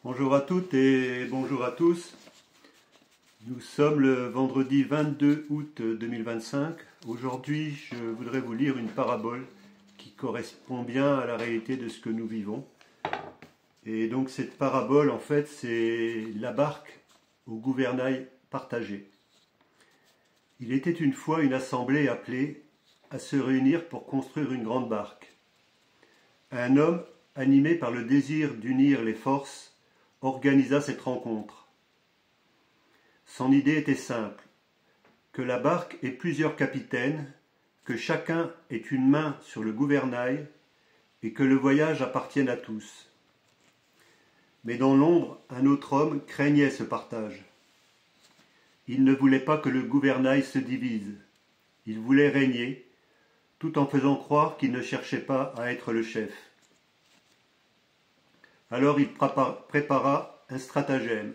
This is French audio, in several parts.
Bonjour à toutes et bonjour à tous. Nous sommes le vendredi 22 août 2025. Aujourd'hui, je voudrais vous lire une parabole qui correspond bien à la réalité de ce que nous vivons. Et donc cette parabole, en fait, c'est la barque au gouvernail partagé. Il était une fois une assemblée appelée à se réunir pour construire une grande barque. Un homme, animé par le désir d'unir les forces, organisa cette rencontre. Son idée était simple, que la barque ait plusieurs capitaines, que chacun ait une main sur le gouvernail et que le voyage appartienne à tous. Mais dans l'ombre, un autre homme craignait ce partage. Il ne voulait pas que le gouvernail se divise. Il voulait régner, tout en faisant croire qu'il ne cherchait pas à être le chef. Alors il prépara un stratagème.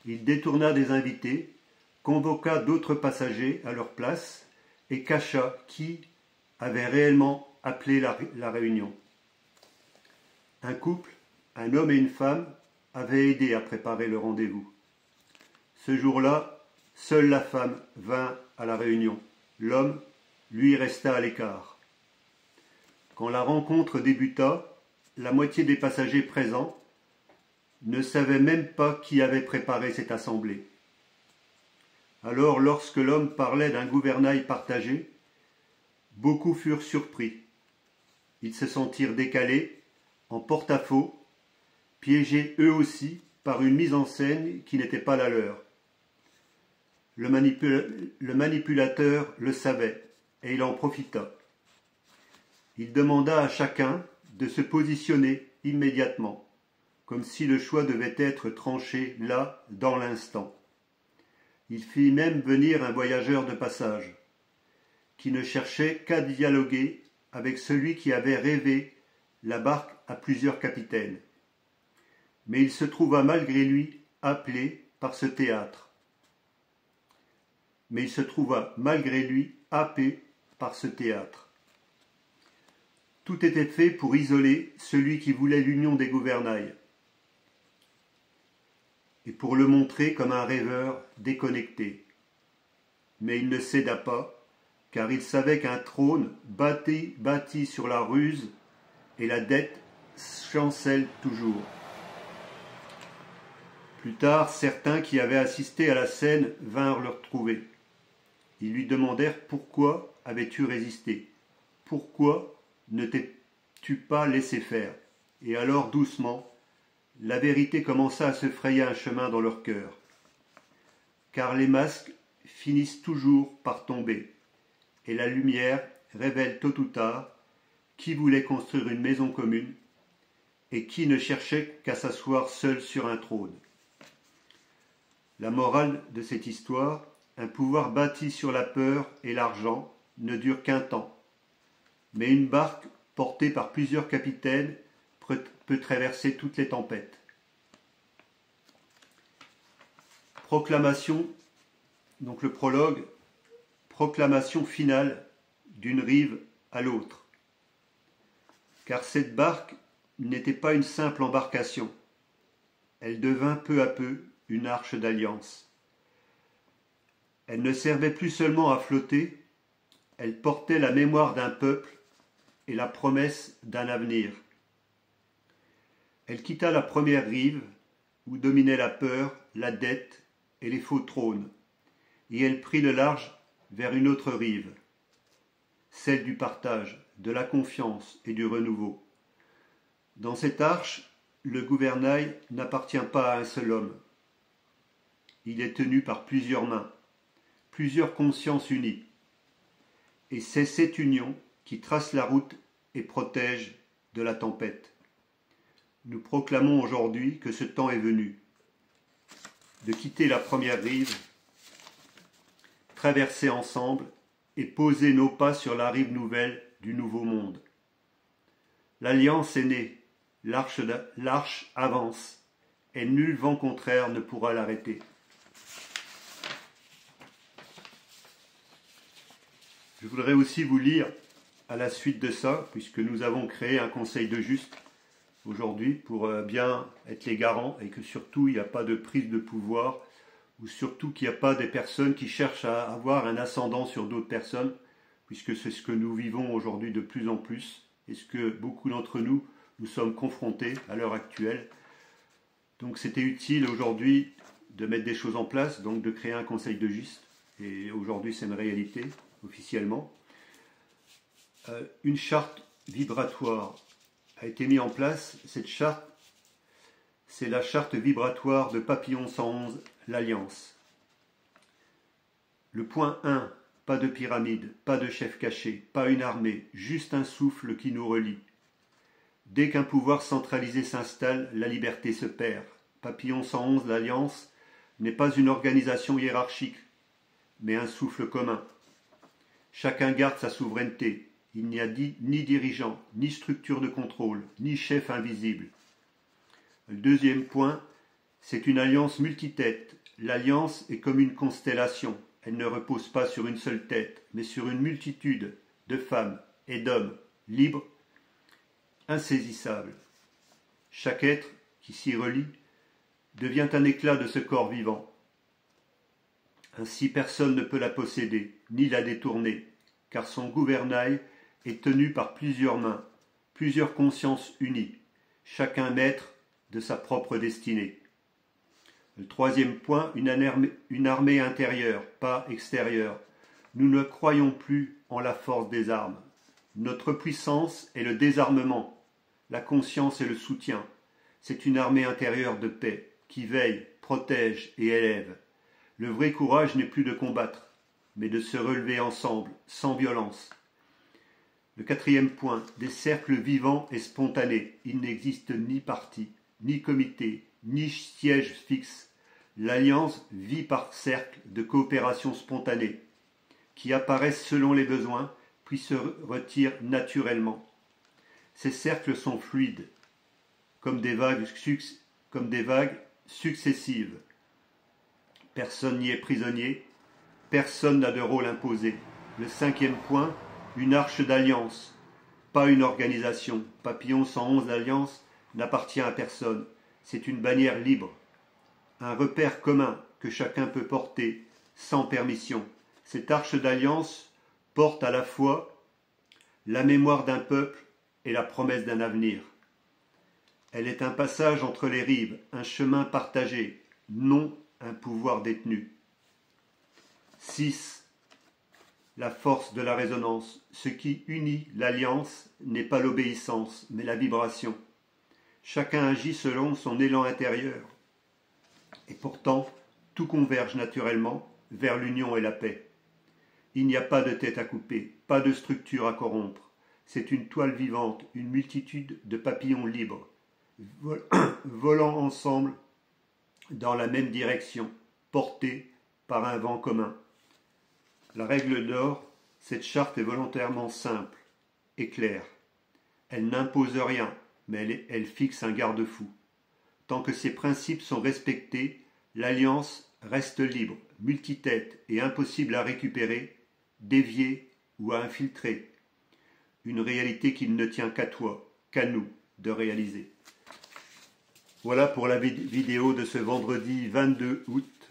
Il détourna des invités, convoqua d'autres passagers à leur place et cacha qui avait réellement appelé la réunion. Un couple, un homme et une femme, avaient aidé à préparer le rendez-vous. Ce jour-là, seule la femme vint à la réunion. L'homme, lui, resta à l'écart. Quand la rencontre débuta, la moitié des passagers présents ne savaient même pas qui avait préparé cette assemblée. Alors, lorsque l'homme parlait d'un gouvernail partagé, beaucoup furent surpris. Ils se sentirent décalés, en porte-à-faux, piégés eux aussi par une mise en scène qui n'était pas la leur. Le manipulateur le savait et il en profita. Il demanda à chacun de se positionner immédiatement, comme si le choix devait être tranché là, dans l'instant. Il fit même venir un voyageur de passage, qui ne cherchait qu'à dialoguer avec celui qui avait rêvé la barque à plusieurs capitaines. Mais il se trouva malgré lui happé par ce théâtre. Tout était fait pour isoler celui qui voulait l'union des gouvernails et pour le montrer comme un rêveur déconnecté. Mais il ne céda pas, car il savait qu'un trône bâti sur la ruse et la dette chancelle toujours. Plus tard, certains qui avaient assisté à la scène vinrent le retrouver. Ils lui demandèrent pourquoi avais-tu résisté? Pourquoi ne t'es-tu pas laissé faire? Et alors, doucement, la vérité commença à se frayer un chemin dans leur cœur. Car les masques finissent toujours par tomber, et la lumière révèle tôt ou tard qui voulait construire une maison commune et qui ne cherchait qu'à s'asseoir seul sur un trône. La morale de cette histoire, un pouvoir bâti sur la peur et l'argent ne dure qu'un temps, mais une barque portée par plusieurs capitaines peut traverser toutes les tempêtes. Proclamation, donc le prologue, proclamation finale d'une rive à l'autre. Car cette barque n'était pas une simple embarcation, elle devint peu à peu une arche d'alliance. Elle ne servait plus seulement à flotter, elle portait la mémoire d'un peuple et la promesse d'un avenir. Elle quitta la première rive, où dominaient la peur, la dette et les faux trônes, et elle prit le large vers une autre rive, celle du partage, de la confiance et du renouveau. Dans cette arche, le gouvernail n'appartient pas à un seul homme. Il est tenu par plusieurs mains, plusieurs consciences unies. Et c'est cette union qui trace la route et protège de la tempête. Nous proclamons aujourd'hui que ce temps est venu, de quitter la première rive, traverser ensemble et poser nos pas sur la rive nouvelle du nouveau monde. L'alliance est née, l'arche avance, et nul vent contraire ne pourra l'arrêter. Je voudrais aussi vous lire, à la suite de ça, puisque nous avons créé un conseil de juste, aujourd'hui pour bien être les garants et que surtout il n'y a pas de prise de pouvoir ou surtout qu'il n'y a pas des personnes qui cherchent à avoir un ascendant sur d'autres personnes, puisque c'est ce que nous vivons aujourd'hui de plus en plus et ce que beaucoup d'entre nous sommes confrontés à l'heure actuelle. Donc c'était utile aujourd'hui de mettre des choses en place, donc de créer un conseil de giste, et aujourd'hui c'est une réalité officiellement. Une charte vibratoire a été mise en place. Cette charte, c'est la charte vibratoire de Papillon 111, l'Alliance. Le point 1, pas de pyramide, pas de chef caché, pas une armée, juste un souffle qui nous relie. Dès qu'un pouvoir centralisé s'installe, la liberté se perd. Papillon 111, l'Alliance, n'est pas une organisation hiérarchique, mais un souffle commun. Chacun garde sa souveraineté. Il n'y a ni dirigeant, ni structure de contrôle, ni chef invisible. Le deuxième point, c'est une alliance multitête. L'alliance est comme une constellation. Elle ne repose pas sur une seule tête, mais sur une multitude de femmes et d'hommes, libres, insaisissables. Chaque être qui s'y relie devient un éclat de ce corps vivant. Ainsi personne ne peut la posséder, ni la détourner, car son gouvernail est tenu par plusieurs mains, plusieurs consciences unies, chacun maître de sa propre destinée. Le troisième point, une armée intérieure, pas extérieure. Nous ne croyons plus en la force des armes. Notre puissance est le désarmement, la conscience est le soutien. C'est une armée intérieure de paix, qui veille, protège et élève. Le vrai courage n'est plus de combattre, mais de se relever ensemble, sans violence. Le quatrième point, des cercles vivants et spontanés. Il n'existe ni parti, ni comité, ni siège fixe. L'Alliance vit par cercles de coopération spontanée, qui apparaissent selon les besoins, puis se retirent naturellement. Ces cercles sont fluides, comme des vagues successives. Personne n'y est prisonnier, personne n'a de rôle imposé. Le cinquième point, une arche d'alliance, pas une organisation. Papillon 111 d'alliance n'appartient à personne, c'est une bannière libre. Un repère commun que chacun peut porter sans permission. Cette arche d'alliance porte à la fois la mémoire d'un peuple et la promesse d'un avenir. Elle est un passage entre les rives, un chemin partagé, non un pouvoir détenu. 6. La force de la résonance. Ce qui unit l'alliance n'est pas l'obéissance, mais la vibration. Chacun agit selon son élan intérieur. Et pourtant, tout converge naturellement vers l'union et la paix. Il n'y a pas de tête à couper, pas de structure à corrompre. C'est une toile vivante, une multitude de papillons libres, volant ensemble dans la même direction, portés par un vent commun. La règle d'or, cette charte est volontairement simple et claire. Elle n'impose rien, mais elle fixe un garde-fou. Tant que ces principes sont respectés, l'alliance reste libre, multitête et impossible à récupérer, dévier ou à infiltrer. Une réalité qu'il ne tient qu'à toi, qu'à nous, de réaliser. Voilà pour la vidéo de ce vendredi 22 août.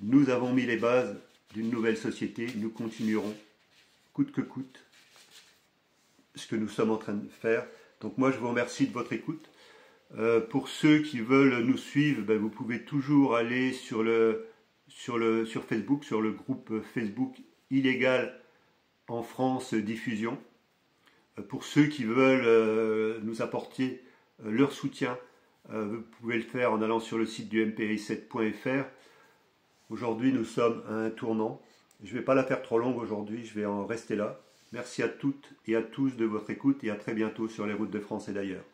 Nous avons mis les bases d'une nouvelle société. Nous continuerons, coûte que coûte, ce que nous sommes en train de faire. Donc moi, je vous remercie de votre écoute. Pour ceux qui veulent nous suivre, ben, vous pouvez toujours aller sur Facebook, sur le groupe Facebook Illégal en France Diffusion. Pour ceux qui veulent nous apporter leur soutien, vous pouvez le faire en allant sur le site du mpri7.fr. Aujourd'hui, nous sommes à un tournant. Je ne vais pas la faire trop longue aujourd'hui, je vais en rester là. Merci à toutes et à tous de votre écoute et à très bientôt sur les routes de France et d'ailleurs.